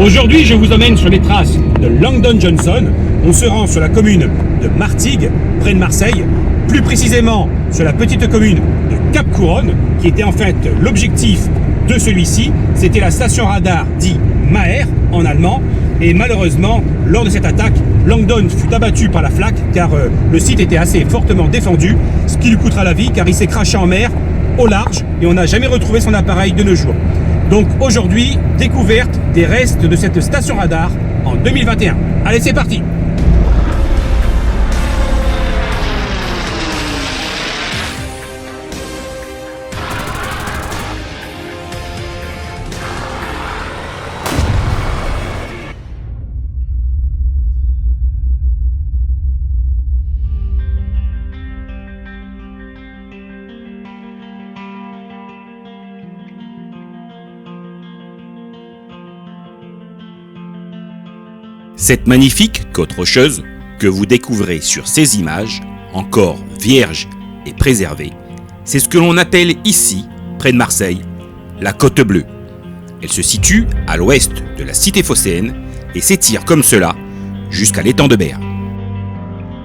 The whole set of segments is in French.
Aujourd'hui, je vous emmène sur les traces de Langdon Johnson. On se rend sur la commune de Martigues, près de Marseille, plus précisément sur la petite commune de Cap-Couronne, qui était en fait l'objectif de celui-ci. C'était la station radar dit Maer en allemand. Et malheureusement, lors de cette attaque, Langdon fut abattu par la flak car le site était assez fortement défendu, ce qui lui coûtera la vie car il s'est craché en mer au large et on n'a jamais retrouvé son appareil de nos jours. Donc aujourd'hui, découverte des restes de cette station radar en 2021. Allez, c'est parti! Cette magnifique côte rocheuse que vous découvrez sur ces images, encore vierge et préservée, c'est ce que l'on appelle ici, près de Marseille, la Côte Bleue. Elle se situe à l'ouest de la cité phocéenne et s'étire comme cela jusqu'à l'étang de Berre.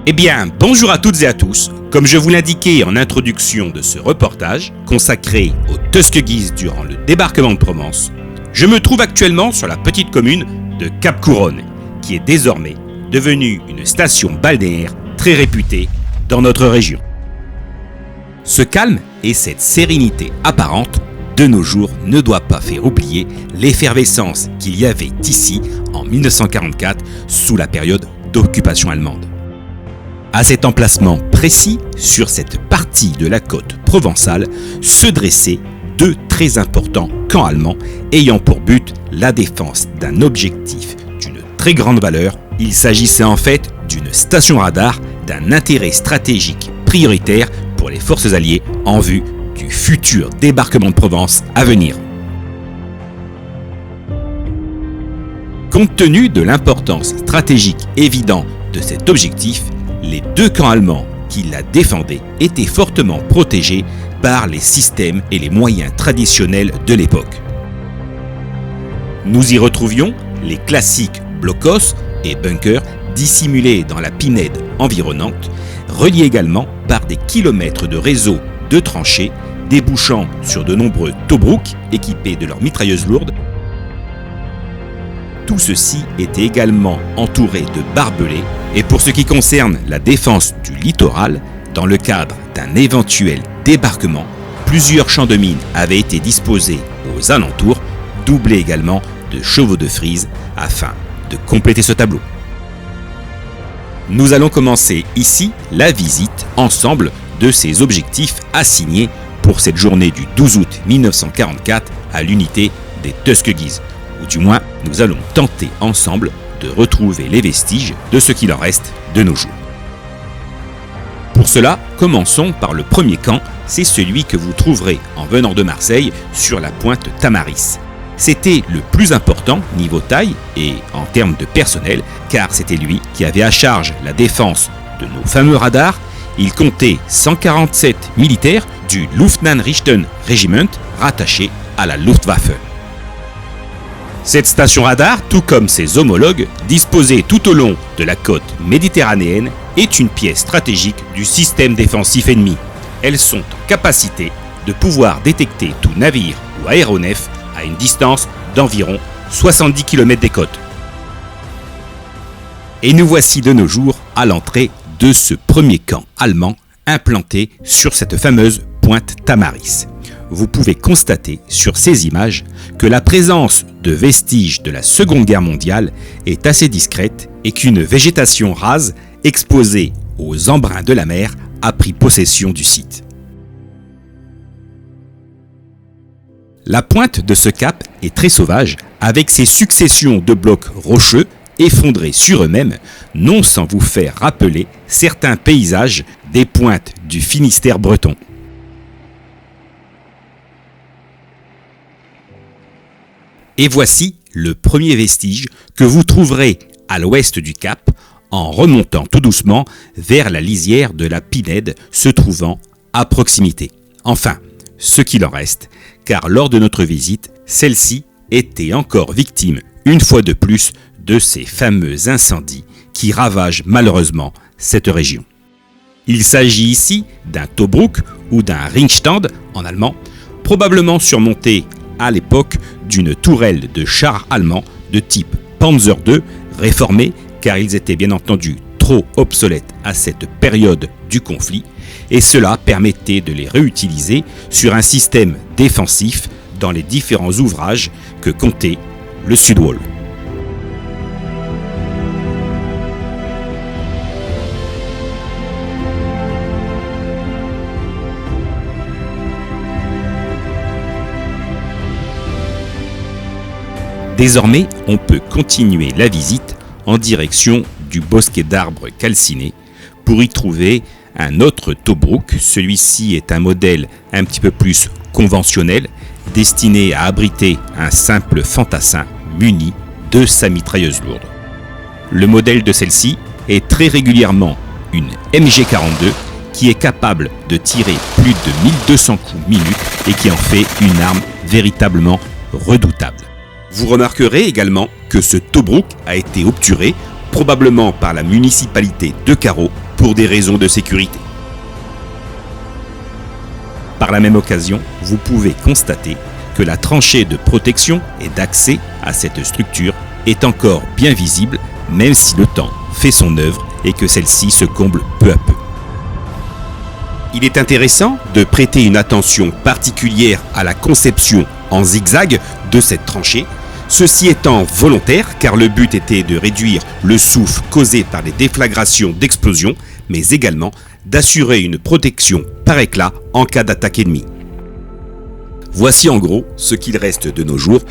Eh bien, bonjour à toutes et à tous. Comme je vous l'indiquais en introduction de ce reportage consacré aux Tuskeghees durant le débarquement de Provence, je me trouve actuellement sur la petite commune de Cap-Couronne, qui est désormais devenue une station balnéaire très réputée dans notre région. Ce calme et cette sérénité apparente de nos jours ne doit pas faire oublier l'effervescence qu'il y avait ici en 1944 sous la période d'occupation allemande. À cet emplacement précis, sur cette partie de la côte provençale, se dressaient deux très importants camps allemands ayant pour but la défense d'un objectif d'une très grande valeur. Il s'agissait en fait d'une station radar d'un intérêt stratégique prioritaire pour les forces alliées en vue du futur débarquement de Provence à venir. Compte tenu de l'importance stratégique évidente de cet objectif, les deux camps allemands qui la défendaient étaient fortement protégés par les systèmes et les moyens traditionnels de l'époque. Nous y retrouvions les classiques blocos et bunkers dissimulés dans la pinède environnante, reliés également par des kilomètres de réseaux de tranchées débouchant sur de nombreux tobrouks équipés de leurs mitrailleuses lourdes. Tout ceci était également entouré de barbelés et pour ce qui concerne la défense du littoral, dans le cadre d'un éventuel débarquement, plusieurs champs de mines avaient été disposés aux alentours, doublés également de chevaux de frise afin de compléter ce tableau. Nous allons commencer ici la visite ensemble de ces objectifs assignés pour cette journée du 12 août 1944 à l'unité des Tuskeghees, ou du moins nous allons tenter ensemble de retrouver les vestiges de ce qu'il en reste de nos jours. Pour cela, commençons par le premier camp, c'est celui que vous trouverez en venant de Marseille sur la pointe Tamaris. C'était le plus important niveau taille et en termes de personnel, car c'était lui qui avait à charge la défense de nos fameux radars. Il comptait 147 militaires du Luftlandrichten Regiment rattaché à la Luftwaffe. Cette station radar, tout comme ses homologues, disposée tout au long de la côte méditerranéenne, est une pièce stratégique du système défensif ennemi. Elles sont en capacité de pouvoir détecter tout navire ou aéronef à une distance d'environ 70 km des côtes. Et nous voici de nos jours à l'entrée de ce premier camp allemand implanté sur cette fameuse pointe Tamaris. Vous pouvez constater sur ces images que la présence de vestiges de la Seconde Guerre mondiale est assez discrète et qu'une végétation rase exposée aux embruns de la mer a pris possession du site. La pointe de ce cap est très sauvage, avec ses successions de blocs rocheux effondrés sur eux-mêmes, non sans vous faire rappeler certains paysages des pointes du Finistère breton. Et voici le premier vestige que vous trouverez à l'ouest du cap, en remontant tout doucement vers la lisière de la Pinède se trouvant à proximité. Enfin, ce qu'il en reste, car lors de notre visite, celle-ci était encore victime une fois de plus de ces fameux incendies qui ravagent malheureusement cette région. Il s'agit ici d'un Tobruk ou d'un Ringstand en allemand, probablement surmonté à l'époque d'une tourelle de chars allemands de type Panzer II réformés car ils étaient bien entendu trop obsolètes à cette période du conflit et cela permettait de les réutiliser sur un système défensif dans les différents ouvrages que comptait le Südwall. Désormais, on peut continuer la visite en direction du bosquet d'arbres calcinés pour y trouver un autre Tobruk. Celui-ci est un modèle un petit peu plus conventionnel, destiné à abriter un simple fantassin muni de sa mitrailleuse lourde. Le modèle de celle-ci est très régulièrement une MG42 qui est capable de tirer plus de 1200 coups minute et qui en fait une arme véritablement redoutable. Vous remarquerez également que ce Tobruk a été obturé, probablement par la municipalité de Karo, pour des raisons de sécurité. Par la même occasion, vous pouvez constater que la tranchée de protection et d'accès à cette structure est encore bien visible, même si le temps fait son œuvre et que celle-ci se comble peu à peu. Il est intéressant de prêter une attention particulière à la conception en zigzag de cette tranchée, ceci étant volontaire car le but était de réduire le souffle causé par les déflagrations d'explosion, mais également d'assurer une protection par éclat en cas d'attaque ennemie. Voici en gros ce qu'il reste de nos jours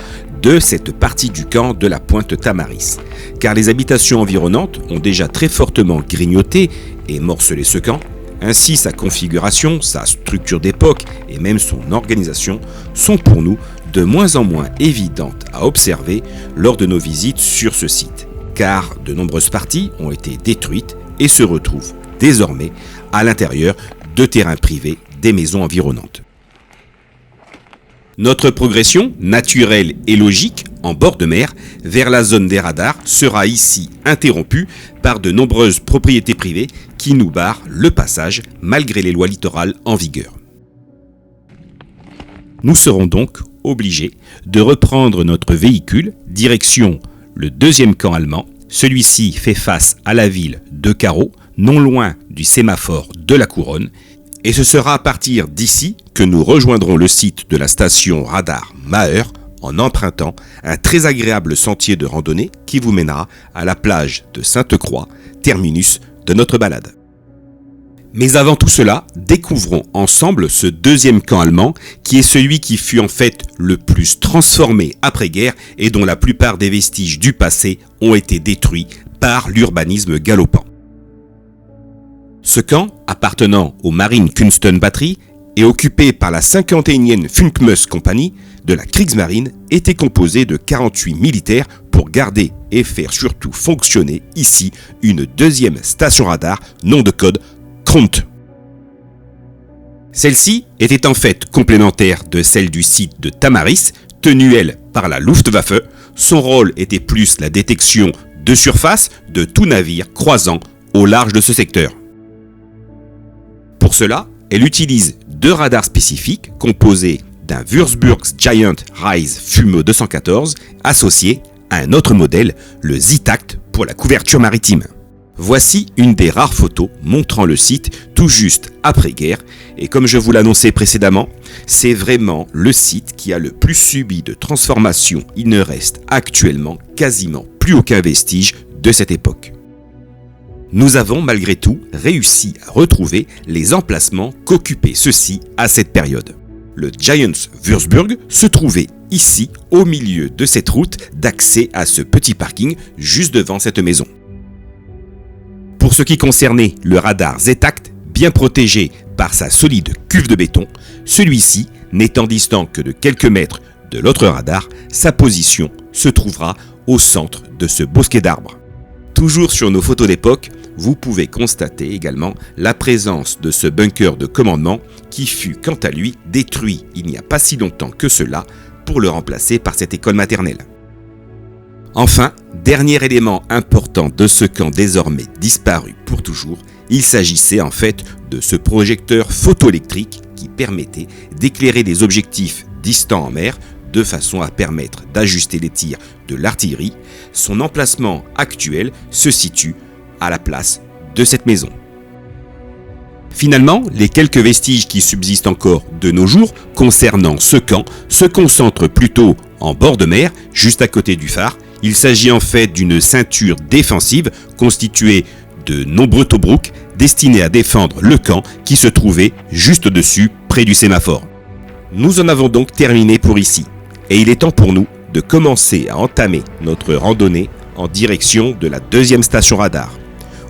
de cette partie du camp de la pointe Tamaris, car les habitations environnantes ont déjà très fortement grignoté et morcelé ce camp. Ainsi, sa configuration, sa structure d'époque et même son organisation sont pour nous de moins en moins évidentes à observer lors de nos visites sur ce site, car de nombreuses parties ont été détruites et se retrouvent désormais à l'intérieur de terrains privés des maisons environnantes. Notre progression naturelle et logique en bord de mer vers la zone des radars sera ici interrompue par de nombreuses propriétés privées qui nous barrent le passage malgré les lois littorales en vigueur. Nous serons donc obligés de reprendre notre véhicule direction le deuxième camp allemand. Celui-ci fait face à la ville de Karo, non loin du sémaphore de la Couronne, et ce sera à partir d'ici que nous rejoindrons le site de la station radar Maher en empruntant un très agréable sentier de randonnée qui vous mènera à la plage de Sainte-Croix, terminus de notre balade. Mais avant tout cela, découvrons ensemble ce deuxième camp allemand qui est celui qui fut en fait le plus transformé après-guerre et dont la plupart des vestiges du passé ont été détruits par l'urbanisme galopant. Ce camp, appartenant aux Marine Kunsten Batterie et occupé par la 51e Funkmus Compagnie de la Kriegsmarine, était composé de 48 militaires pour garder et faire surtout fonctionner ici une deuxième station radar, nom de code Kront. Celle-ci était en fait complémentaire de celle du site de Tamaris, tenue elle par la Luftwaffe. Son rôle était plus la détection de surface de tout navire croisant au large de ce secteur. Pour cela, elle utilise deux radars spécifiques composés d'un Würzburg Giant Rise Fumo 214 associé à un autre modèle, le Z-Tact pour la couverture maritime. Voici une des rares photos montrant le site tout juste après-guerre et comme je vous l'annonçais précédemment, c'est vraiment le site qui a le plus subi de transformation. Il ne reste actuellement quasiment plus aucun vestige de cette époque. Nous avons malgré tout réussi à retrouver les emplacements qu'occupait ceux-ci à cette période. Le Giants Würzburg se trouvait ici au milieu de cette route d'accès à ce petit parking juste devant cette maison. Pour ce qui concernait le radar Z-Tact, bien protégé par sa solide cuve de béton, celui-ci n'étant distant que de quelques mètres de l'autre radar, sa position se trouvera au centre de ce bosquet d'arbres. Toujours sur nos photos d'époque, vous pouvez constater également la présence de ce bunker de commandement qui fut quant à lui détruit il n'y a pas si longtemps que cela pour le remplacer par cette école maternelle. Enfin, dernier élément important de ce camp désormais disparu pour toujours, il s'agissait en fait de ce projecteur photoélectrique qui permettait d'éclairer des objectifs distants en mer de façon à permettre d'ajuster les tirs de l'artillerie. Son emplacement actuel se situe à la place de cette maison. Finalement, les quelques vestiges qui subsistent encore de nos jours concernant ce camp se concentrent plutôt en bord de mer, juste à côté du phare. Il s'agit en fait d'une ceinture défensive constituée de nombreux tobruk destinés à défendre le camp qui se trouvait juste dessus, près du sémaphore. Nous en avons donc terminé pour ici, et il est temps pour nous de commencer à entamer notre randonnée en direction de la deuxième station radar.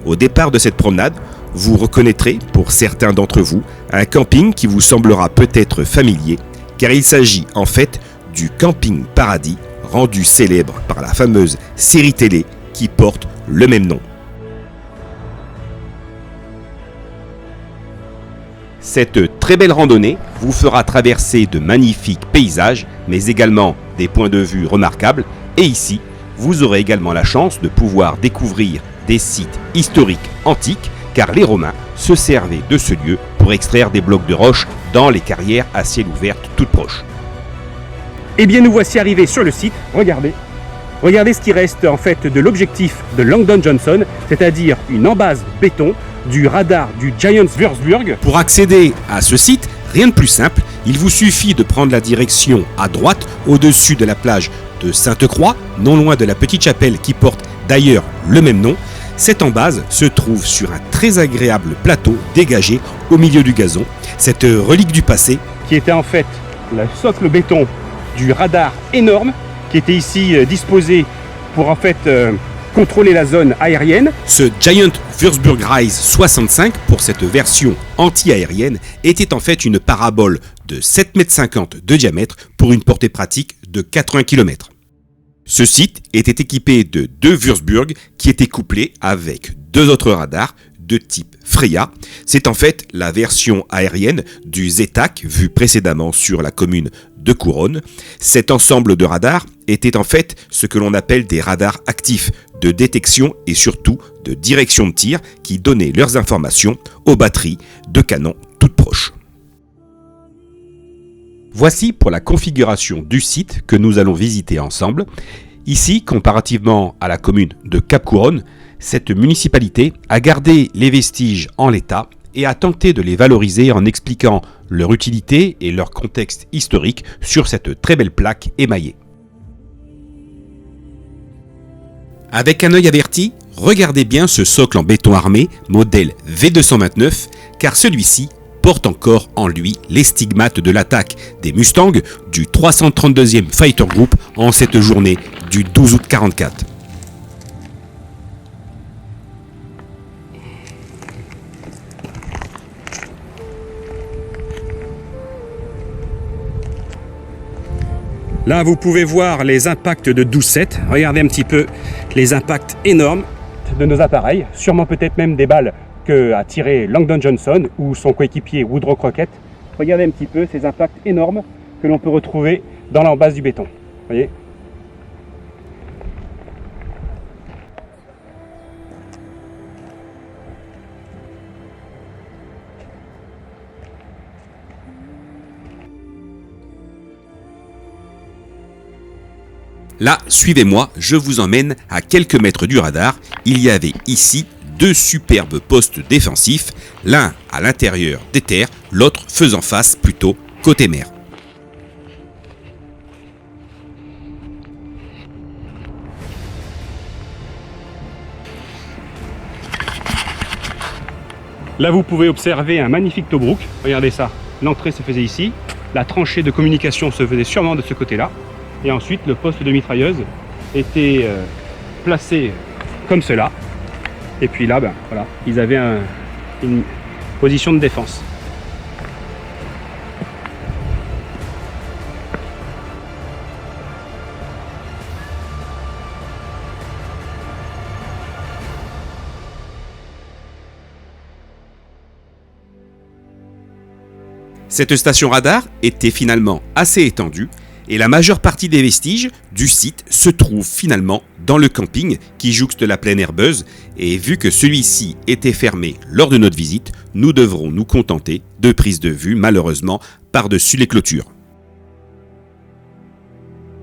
Au départ de cette promenade, vous reconnaîtrez, pour certains d'entre vous, un camping qui vous semblera peut-être familier, car il s'agit en fait du Camping Paradis, rendu célèbre par la fameuse série télé qui porte le même nom. Cette très belle randonnée vous fera traverser de magnifiques paysages, mais également des points de vue remarquables. Et ici, vous aurez également la chance de pouvoir découvrir des sites historiques antiques, car les Romains se servaient de ce lieu pour extraire des blocs de roche dans les carrières à ciel ouvert toutes proches. Eh bien, nous voici arrivés sur le site. Regardez. Regardez ce qui reste en fait de l'objectif de Langdon Johnson, c'est-à-dire une embase béton du radar du Giant Würzburg. Pour accéder à ce site, rien de plus simple, il vous suffit de prendre la direction à droite au-dessus de la plage de Sainte-Croix, non loin de la petite chapelle qui porte d'ailleurs le même nom. Cette embase se trouve sur un très agréable plateau dégagé au milieu du gazon. Cette relique du passé, qui était en fait le socle béton du radar énorme, qui était ici disposé pour en fait contrôler la zone aérienne. Ce Giant Würzburg Rise 65, pour cette version anti-aérienne, était en fait une parabole de 7,50 m de diamètre pour une portée pratique de 80 km. Ce site était équipé de 2 Würzburg qui étaient couplés avec 2 autres radars de type Freya. C'est en fait la version aérienne du Zetak vu précédemment sur la commune de Couronne. Cet ensemble de radars était en fait ce que l'on appelle des radars actifs de détection et surtout de direction de tir qui donnaient leurs informations aux batteries de canons toutes proches. Voici pour la configuration du site que nous allons visiter ensemble. Ici, comparativement à la commune de Cap-Couronne, cette municipalité a gardé les vestiges en l'état et a tenté de les valoriser en expliquant leur utilité et leur contexte historique sur cette très belle plaque émaillée. Avec un œil averti, regardez bien ce socle en béton armé, modèle V229, car celui-ci porte encore en lui les stigmates de l'attaque des Mustangs du 332e Fighter Group en cette journée du 12 août 1944. Là, vous pouvez voir les impacts de 12-7. Regardez un petit peu les impacts énormes de nos appareils. Sûrement peut-être même des balles qu'a tiré Langdon Johnson ou son coéquipier Woodrow Crockett. Regardez un petit peu ces impacts énormes que l'on peut retrouver dans l'embase du béton. Voyez ? Là, suivez-moi, je vous emmène à quelques mètres du radar. Il y avait ici 2 superbes postes défensifs, l'un à l'intérieur des terres, l'autre faisant face plutôt côté mer. Là, vous pouvez observer un magnifique tobruk. Regardez ça. L'entrée se faisait ici. La tranchée de communication se faisait sûrement de ce côté-là. Et ensuite, le poste de mitrailleuse était placé comme cela. Et puis là, voilà, ils avaient une position de défense. Cette station radar était finalement assez étendue. Et la majeure partie des vestiges du site se trouve finalement dans le camping qui jouxte la plaine herbeuse, et vu que celui-ci était fermé lors de notre visite, nous devrons nous contenter de prises de vue malheureusement par-dessus les clôtures.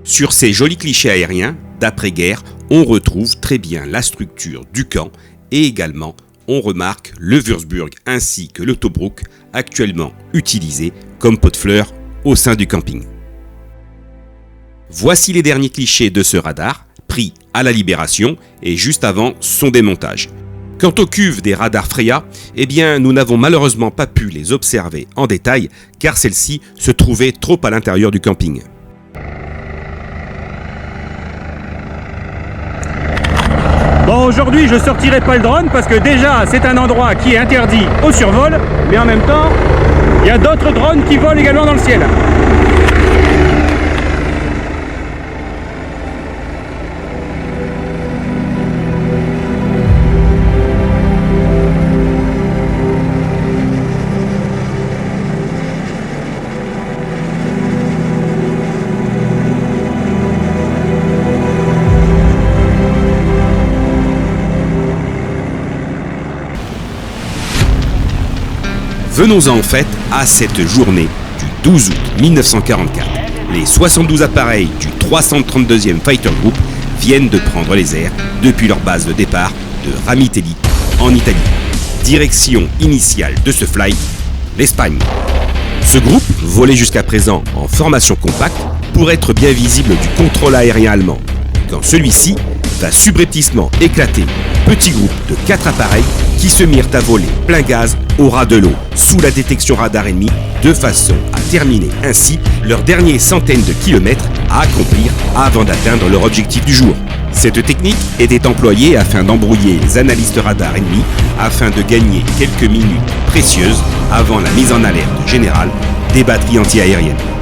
Sur ces jolis clichés aériens d'après-guerre, on retrouve très bien la structure du camp et également on remarque le Würzburg ainsi que le Tobruk actuellement utilisés comme pot de fleurs au sein du camping. Voici les derniers clichés de ce radar, pris à la Libération et juste avant son démontage. Quant aux cuves des radars Freya, eh bien nous n'avons malheureusement pas pu les observer en détail car celles-ci se trouvaient trop à l'intérieur du camping. Bon, aujourd'hui, je sortirai pas le drone parce que déjà, c'est un endroit qui est interdit au survol, mais en même temps, il y a d'autres drones qui volent également dans le ciel. Venons-en en fait à cette journée du 12 août 1944. Les 72 appareils du 332e Fighter Group viennent de prendre les airs depuis leur base de départ de Ramitelli en Italie. Direction initiale de ce flight, l'Espagne. Ce groupe volait jusqu'à présent en formation compacte pour être bien visible du contrôle aérien allemand, quand celui-ci va subrepticement éclater petit groupe de 4 appareils qui se mirent à voler plein gaz au ras de l'eau sous la détection radar ennemi de façon à terminer ainsi leurs dernières centaines de kilomètres à accomplir avant d'atteindre leur objectif du jour. Cette technique était employée afin d'embrouiller les analystes radar ennemis afin de gagner quelques minutes précieuses avant la mise en alerte générale des batteries antiaériennes.